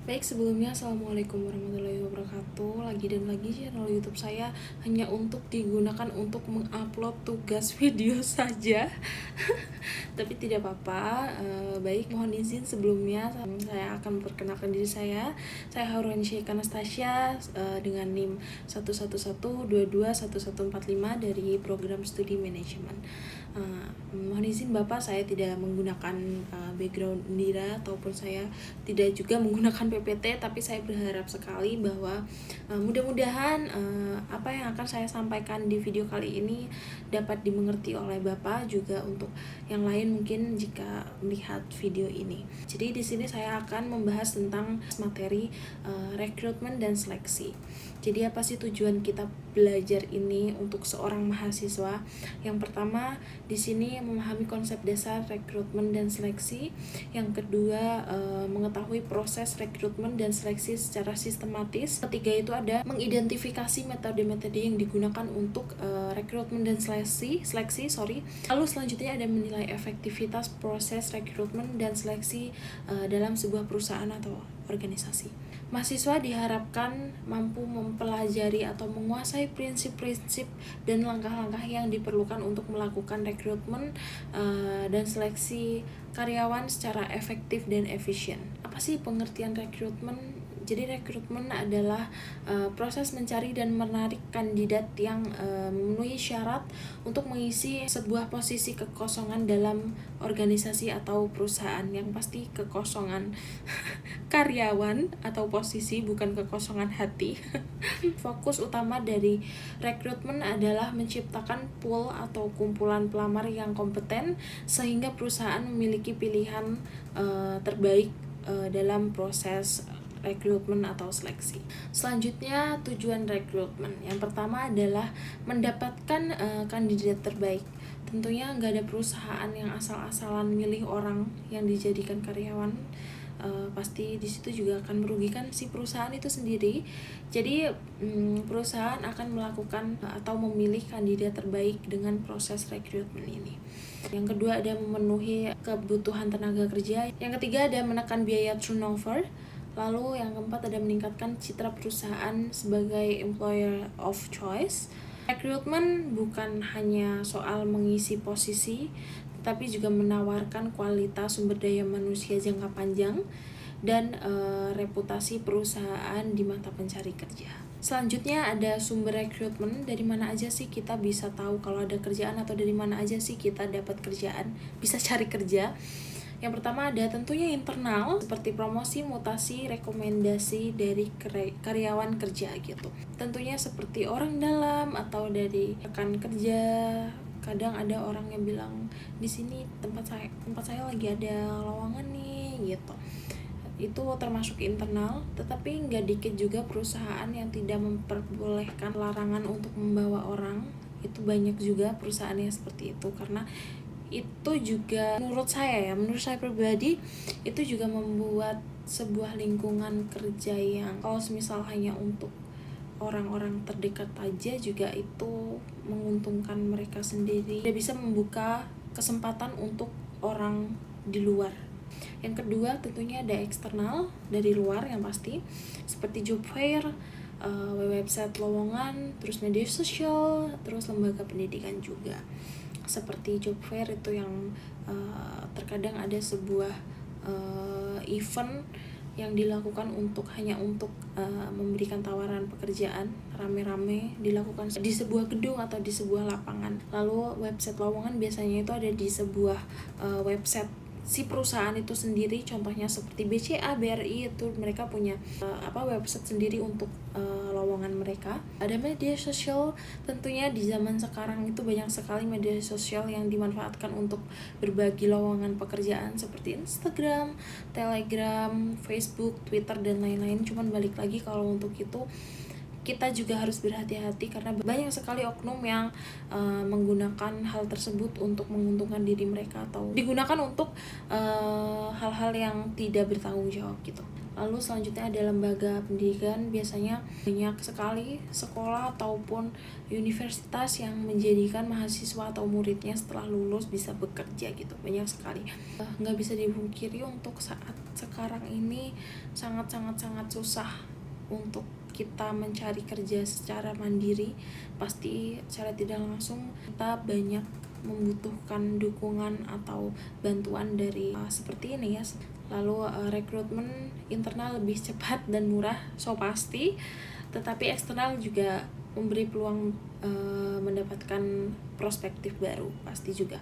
Baik, sebelumnya Assalamualaikum warahmatullahi wabarakatuh. Lagi dan lagi channel YouTube saya hanya untuk digunakan untuk mengupload tugas video saja. Tapi tidak apa-apa. Baik, mohon izin sebelumnya saya akan memperkenalkan diri saya. Saya Haurun Syekh Anastasia dengan NIM 111221145 dari program studi manajemen. Mohon izin Bapak, saya tidak menggunakan background Indira ataupun saya tidak juga menggunakan PPT, tapi saya berharap sekali bahwa mudah-mudahan apa yang akan saya sampaikan di video kali ini dapat dimengerti oleh Bapak, juga untuk yang lain mungkin jika melihat video ini. Jadi di sini saya akan membahas tentang materi rekrutmen dan seleksi. Jadi apa sih tujuan kita belajar ini untuk seorang mahasiswa? Yang pertama, di sini memahami konsep dasar rekrutmen dan seleksi. Yang kedua, mengetahui proses rekrutmen dan seleksi secara sistematis. Ketiga itu ada mengidentifikasi metode-metode yang digunakan untuk rekrutmen dan seleksi. Lalu selanjutnya ada menilai efektivitas proses rekrutmen dan seleksi dalam sebuah perusahaan atau organisasi. Mahasiswa diharapkan mampu mempelajari atau menguasai prinsip-prinsip dan langkah-langkah yang diperlukan untuk melakukan rekrutmen dan seleksi karyawan secara efektif dan efisien. Apa sih pengertian rekrutmen? Jadi rekrutmen adalah proses mencari dan menarik kandidat yang memenuhi syarat untuk mengisi sebuah posisi kekosongan dalam organisasi atau perusahaan. Yang pasti kekosongan karyawan atau posisi, bukan kekosongan hati. Fokus utama dari rekrutmen adalah menciptakan pool atau kumpulan pelamar yang kompeten sehingga perusahaan memiliki pilihan terbaik dalam proses rekrutmen atau seleksi. Selanjutnya, tujuan rekrutmen. Yang pertama adalah mendapatkan kandidat terbaik. Tentunya nggak ada perusahaan yang asal-asalan milih orang yang dijadikan karyawan. Pasti di situ juga akan merugikan si perusahaan itu sendiri. Jadi perusahaan akan melakukan atau memilih kandidat terbaik dengan proses rekrutmen ini. Yang kedua ada memenuhi kebutuhan tenaga kerja. Yang ketiga ada menekan biaya turnover. Lalu yang keempat ada meningkatkan citra perusahaan sebagai employer of choice. Rekrutmen bukan hanya soal mengisi posisi, tetapi juga menawarkan kualitas sumber daya manusia jangka panjang dan reputasi perusahaan di mata pencari kerja. Selanjutnya ada sumber rekrutmen. Dari mana aja sih kita bisa tahu kalau ada kerjaan, atau dari mana aja sih kita dapat kerjaan, bisa cari kerja? Yang pertama ada tentunya internal, seperti promosi, mutasi, rekomendasi dari karyawan kerja gitu. Tentunya seperti orang dalam atau dari rekan kerja. Kadang ada orang yang bilang di sini tempat saya lagi ada lowongan nih gitu. Itu termasuk internal, tetapi nggak dikit juga perusahaan yang tidak memperbolehkan larangan untuk membawa orang. Itu banyak juga perusahaan yang seperti itu, karena itu juga menurut saya pribadi itu juga membuat sebuah lingkungan kerja yang kalau misal hanya untuk orang-orang terdekat aja juga itu menguntungkan mereka sendiri, tidak bisa membuka kesempatan untuk orang di luar. Yang kedua tentunya ada eksternal, dari luar yang pasti, seperti job fair, website lowongan, terus media sosial, terus lembaga pendidikan juga. Seperti job fair itu yang terkadang ada sebuah event yang dilakukan hanya untuk memberikan tawaran pekerjaan rame-rame, dilakukan di sebuah gedung atau di sebuah lapangan. Lalu website lowongan biasanya itu ada di sebuah website si perusahaan itu sendiri, contohnya seperti BCA, BRI, itu mereka punya website sendiri untuk lowongan mereka. Ada media sosial, tentunya di zaman sekarang itu banyak sekali media sosial yang dimanfaatkan untuk berbagi lowongan pekerjaan seperti Instagram, Telegram, Facebook, Twitter, dan lain-lain. Cuman balik lagi, kalau untuk itu kita juga harus berhati-hati karena banyak sekali oknum yang menggunakan hal tersebut untuk menguntungkan diri mereka atau digunakan untuk hal-hal yang tidak bertanggung jawab gitu. Lalu selanjutnya ada lembaga pendidikan, biasanya banyak sekali sekolah ataupun universitas yang menjadikan mahasiswa atau muridnya setelah lulus bisa bekerja gitu, banyak sekali. Nggak bisa dipungkiri untuk saat sekarang ini sangat susah untuk kita mencari kerja secara mandiri. Pasti secara tidak langsung kita banyak membutuhkan dukungan atau bantuan dari seperti ini ya. Lalu rekrutmen internal lebih cepat dan murah, so pasti, tetapi eksternal juga memberi peluang mendapatkan perspektif baru, pasti juga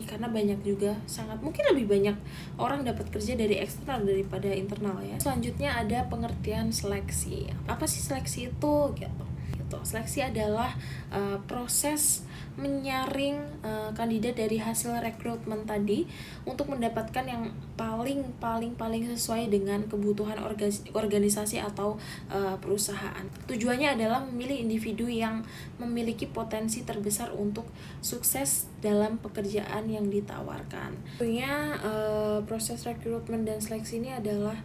karena banyak juga, sangat mungkin lebih banyak orang dapat kerja dari eksternal daripada internal ya. Selanjutnya ada pengertian seleksi. Apa sih seleksi itu gitu? Seleksi adalah proses menyaring kandidat dari hasil rekrutmen tadi untuk mendapatkan yang paling sesuai dengan kebutuhan organisasi atau perusahaan. Tujuannya adalah memilih individu yang memiliki potensi terbesar untuk sukses dalam pekerjaan yang ditawarkan. Tentunya proses rekrutmen dan seleksi ini adalah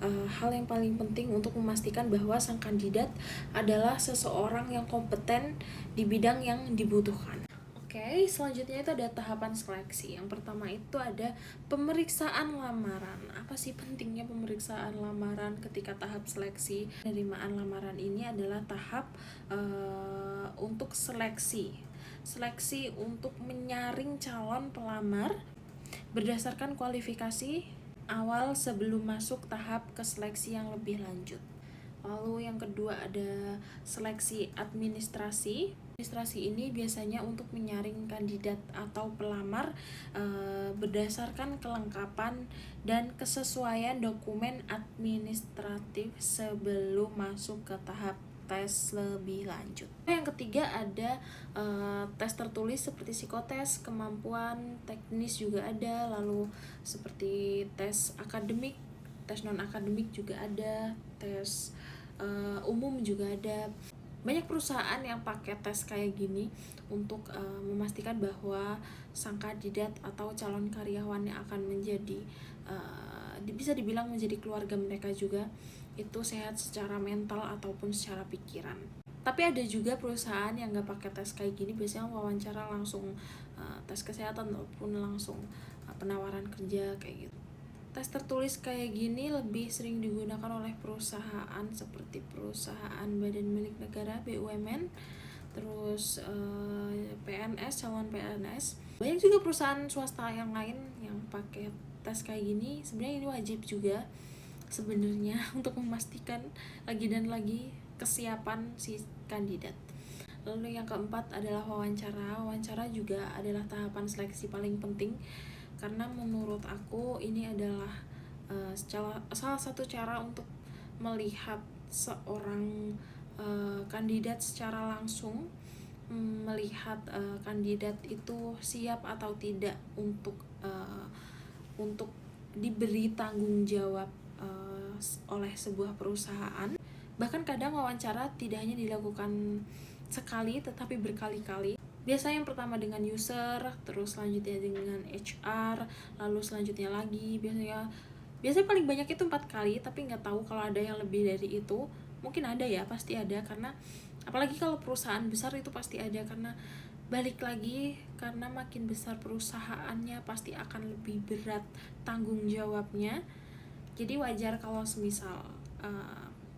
hal yang paling penting untuk memastikan bahwa sang kandidat adalah seseorang yang kompeten di bidang yang dibutuhkan. Oke, selanjutnya itu ada tahapan seleksi. Yang pertama itu ada pemeriksaan lamaran. Apa sih pentingnya pemeriksaan lamaran ketika tahap seleksi? Penerimaan lamaran ini adalah tahap untuk seleksi untuk menyaring calon pelamar berdasarkan kualifikasi awal sebelum masuk tahap ke seleksi yang lebih lanjut. Lalu yang kedua ada seleksi administrasi. Administrasi ini biasanya untuk menyaring kandidat atau pelamar berdasarkan kelengkapan dan kesesuaian dokumen administratif sebelum masuk ke tahap tes lebih lanjut. Yang ketiga ada tes tertulis seperti psikotes, kemampuan teknis juga ada, lalu seperti tes akademik, tes non akademik juga ada, tes umum juga ada. Banyak perusahaan yang pakai tes kayak gini untuk memastikan bahwa sang kandidat atau calon karyawan yang akan menjadi bisa dibilang menjadi keluarga mereka juga itu sehat secara mental ataupun secara pikiran. Tapi ada juga perusahaan yang nggak pakai tes kayak gini, biasanya wawancara langsung tes kesehatan ataupun langsung penawaran kerja kayak gitu. Tes tertulis kayak gini lebih sering digunakan oleh perusahaan seperti perusahaan badan milik negara BUMN, terus PNS, calon PNS. Banyak juga perusahaan swasta yang lain yang pakai tes kayak gini. Sebenarnya ini wajib juga sebenarnya untuk memastikan lagi dan lagi kesiapan si kandidat. Lalu yang keempat adalah wawancara. Wawancara juga adalah tahapan seleksi paling penting karena menurut aku ini adalah salah satu cara untuk melihat seorang kandidat secara langsung, melihat kandidat itu siap atau tidak untuk diberi tanggung jawab oleh sebuah perusahaan. Bahkan kadang wawancara tidak hanya dilakukan sekali tetapi berkali-kali. Biasanya yang pertama dengan user, terus selanjutnya dengan HR, lalu selanjutnya lagi. Biasanya paling banyak itu 4 kali, tapi nggak tahu kalau ada yang lebih dari itu. Mungkin ada ya, pasti ada, karena apalagi kalau perusahaan besar itu pasti ada, karena balik lagi, karena makin besar perusahaannya pasti akan lebih berat tanggung jawabnya. Jadi wajar kalau semisal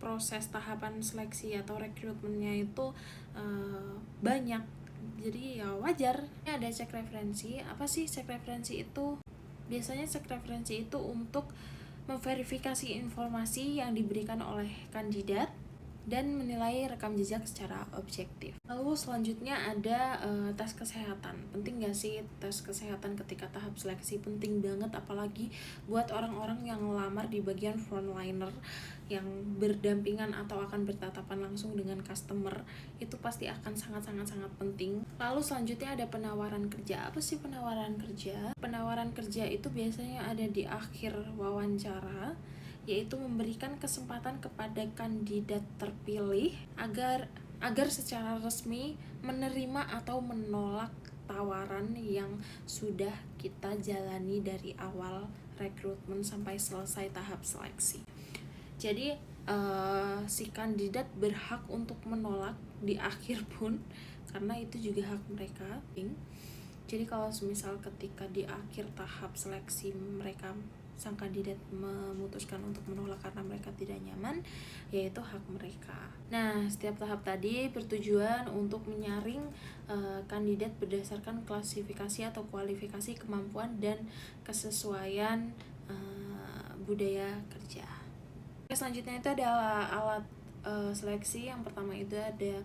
proses tahapan seleksi atau rekrutmennya itu banyak. Jadi ya wajar. Ini ada cek referensi. Apa sih cek referensi itu? Biasanya cek referensi itu untuk memverifikasi informasi yang diberikan oleh kandidat dan menilai rekam jejak secara objektif. Lalu selanjutnya ada tes kesehatan. Penting gak sih tes kesehatan ketika tahap seleksi? Penting banget, apalagi buat orang-orang yang ngelamar di bagian frontliner yang berdampingan atau akan bertatapan langsung dengan customer. Itu pasti akan sangat penting. Lalu selanjutnya ada penawaran kerja. Apa sih penawaran kerja? Penawaran kerja itu biasanya ada di akhir wawancara, yaitu memberikan kesempatan kepada kandidat terpilih agar secara resmi menerima atau menolak tawaran yang sudah kita jalani dari awal rekrutmen sampai selesai tahap seleksi. Jadi si kandidat berhak untuk menolak di akhir pun, karena itu juga hak mereka. Jadi kalau misal ketika di akhir tahap seleksi sang kandidat memutuskan untuk menolak karena mereka tidak nyaman, yaitu hak mereka. Nah, setiap tahap tadi bertujuan untuk menyaring kandidat berdasarkan klasifikasi atau kualifikasi kemampuan dan kesesuaian budaya kerja. Selanjutnya itu adalah alat seleksi. Yang pertama itu ada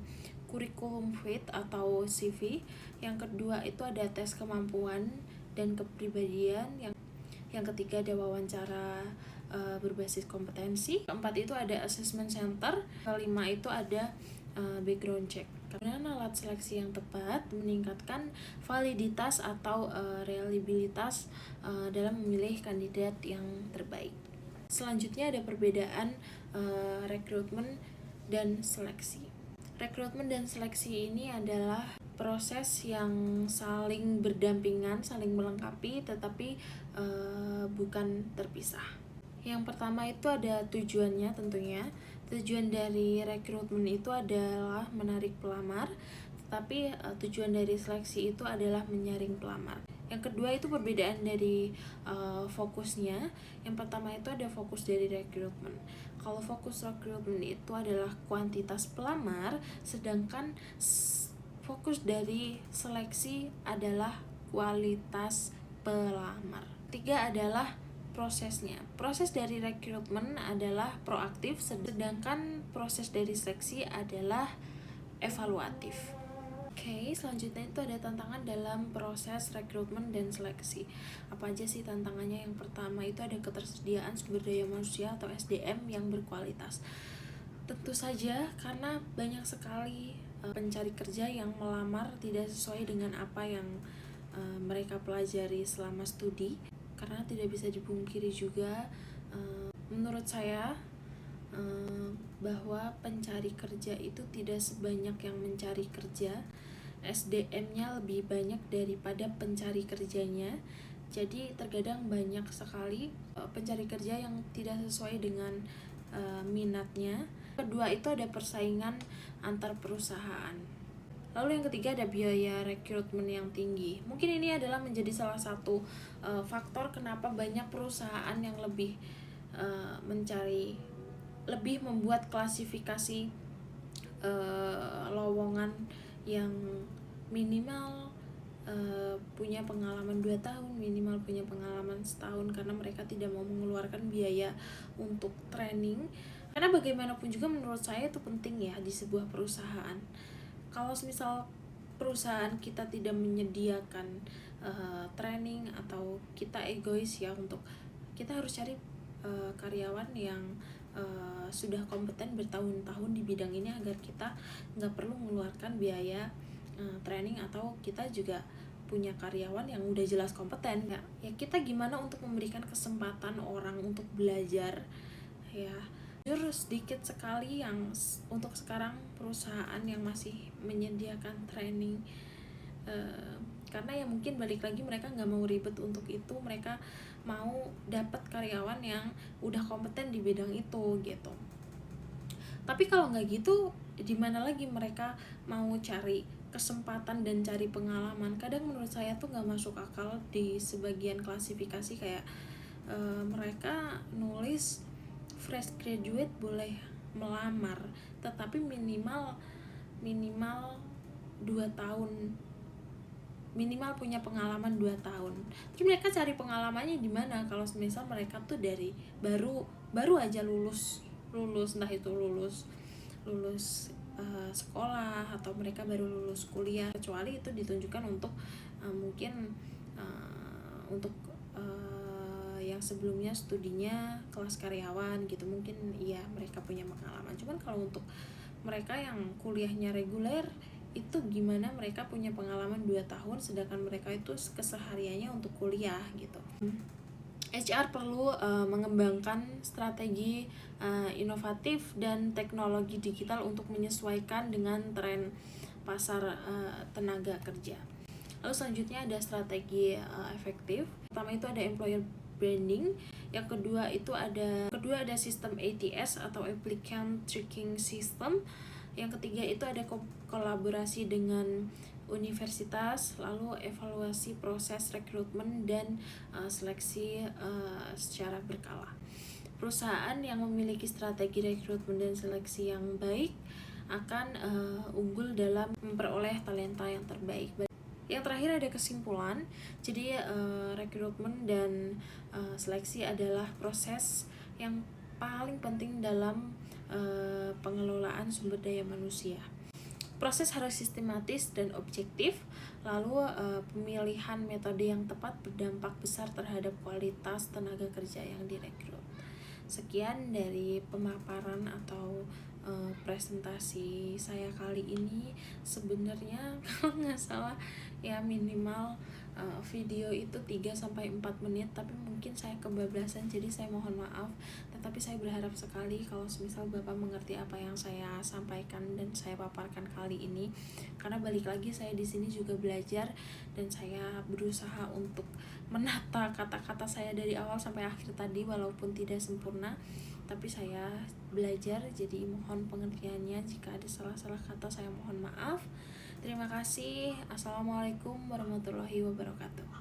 curriculum fit atau CV. Yang kedua itu ada tes kemampuan dan kepribadian. Yang ketiga ada wawancara berbasis kompetensi. Keempat itu ada assessment center. Kelima itu ada background check. Karena alat seleksi yang tepat meningkatkan validitas atau reliabilitas dalam memilih kandidat yang terbaik. Selanjutnya ada perbedaan rekrutmen dan seleksi. Rekrutmen dan seleksi ini adalah proses yang saling berdampingan, saling melengkapi, tetapi bukan terpisah. Yang pertama itu ada tujuannya tentunya. Tujuan dari rekrutmen itu adalah menarik pelamar, tetapi tujuan dari seleksi itu adalah menyaring pelamar. Yang kedua itu perbedaan dari fokusnya. Yang pertama itu ada fokus dari rekrutmen. Kalau fokus rekrutmen itu adalah kuantitas pelamar, sedangkan fokus dari seleksi adalah kualitas pelamar. Tiga adalah prosesnya. Proses dari rekrutmen adalah proaktif, sedangkan proses dari seleksi adalah evaluatif. Oke, selanjutnya itu ada tantangan dalam proses rekrutmen dan seleksi. Apa aja sih tantangannya? Yang pertama itu ada ketersediaan sumber daya manusia atau SDM yang berkualitas. Tentu saja karena banyak sekali pencari kerja yang melamar tidak sesuai dengan apa yang mereka pelajari selama studi. Karena tidak bisa dipungkiri juga, menurut saya bahwa pencari kerja itu tidak sebanyak yang mencari kerja. SDM-nya lebih banyak daripada pencari kerjanya. Jadi terkadang banyak sekali pencari kerja yang tidak sesuai dengan minatnya. Kedua itu ada persaingan antar perusahaan. Lalu yang ketiga ada biaya rekrutmen yang tinggi. Mungkin ini adalah menjadi salah satu faktor kenapa banyak perusahaan yang lebih membuat klasifikasi lowongan yang minimal punya pengalaman 2 tahun, minimal punya pengalaman setahun, karena mereka tidak mau mengeluarkan biaya untuk training. Karena bagaimanapun juga menurut saya itu penting ya di sebuah perusahaan. Kalau misal perusahaan kita tidak menyediakan training, atau kita egois ya untuk kita harus cari karyawan yang sudah kompeten bertahun-tahun di bidang ini agar kita nggak perlu mengeluarkan biaya training, atau kita juga punya karyawan yang udah jelas kompeten ya kita gimana untuk memberikan kesempatan orang untuk belajar ya. Jujur sedikit sekali yang untuk sekarang perusahaan yang masih menyediakan training, karena ya mungkin balik lagi mereka nggak mau ribet untuk itu, mereka mau dapat karyawan yang udah kompeten di bidang itu gitu. Tapi kalau nggak gitu, di mana lagi mereka mau cari kesempatan dan cari pengalaman? Kadang menurut saya tuh nggak masuk akal di sebagian klasifikasi kayak mereka nulis fresh graduate boleh melamar, tetapi minimal 2 tahun, minimal punya pengalaman 2 tahun. Terus mereka cari pengalamannya di mana kalau misal mereka tuh dari baru aja lulus entah itu lulus sekolah atau mereka baru lulus kuliah, kecuali itu ditunjukkan untuk mungkin untuk yang sebelumnya studinya kelas karyawan gitu, mungkin iya mereka punya pengalaman. Cuman kalau untuk mereka yang kuliahnya reguler itu gimana mereka punya pengalaman 2 tahun sedangkan mereka itu kesehariannya untuk kuliah gitu. HR perlu mengembangkan strategi inovatif dan teknologi digital untuk menyesuaikan dengan tren pasar tenaga kerja. Lalu selanjutnya ada strategi efektif. Pertama itu ada employer branding. Yang kedua ada sistem ATS atau Applicant Tracking System. Yang ketiga itu ada kolaborasi dengan universitas, lalu evaluasi proses rekrutmen dan seleksi secara berkala. Perusahaan yang memiliki strategi rekrutmen dan seleksi yang baik akan unggul dalam memperoleh talenta yang terbaik. Yang terakhir ada kesimpulan. Jadi rekrutmen dan seleksi adalah proses yang paling penting dalam pengelolaan sumber daya manusia. Proses harus sistematis dan objektif, lalu pemilihan metode yang tepat berdampak besar terhadap kualitas tenaga kerja yang direkrut. Sekian dari pemaparan atau presentasi saya kali ini. Sebenarnya kalau nggak salah ya minimal video itu 3-4 menit, tapi mungkin saya kebablasan, jadi saya mohon maaf. Tetapi saya berharap sekali kalau semisal Bapak mengerti apa yang saya sampaikan dan saya paparkan kali ini, karena balik lagi saya di sini juga belajar dan saya berusaha untuk menata kata-kata saya dari awal sampai akhir tadi, walaupun tidak sempurna, tapi saya belajar. Jadi mohon pengertiannya, jika ada salah-salah kata saya mohon maaf. Terima kasih. Assalamualaikum warahmatullahi wabarakatuh.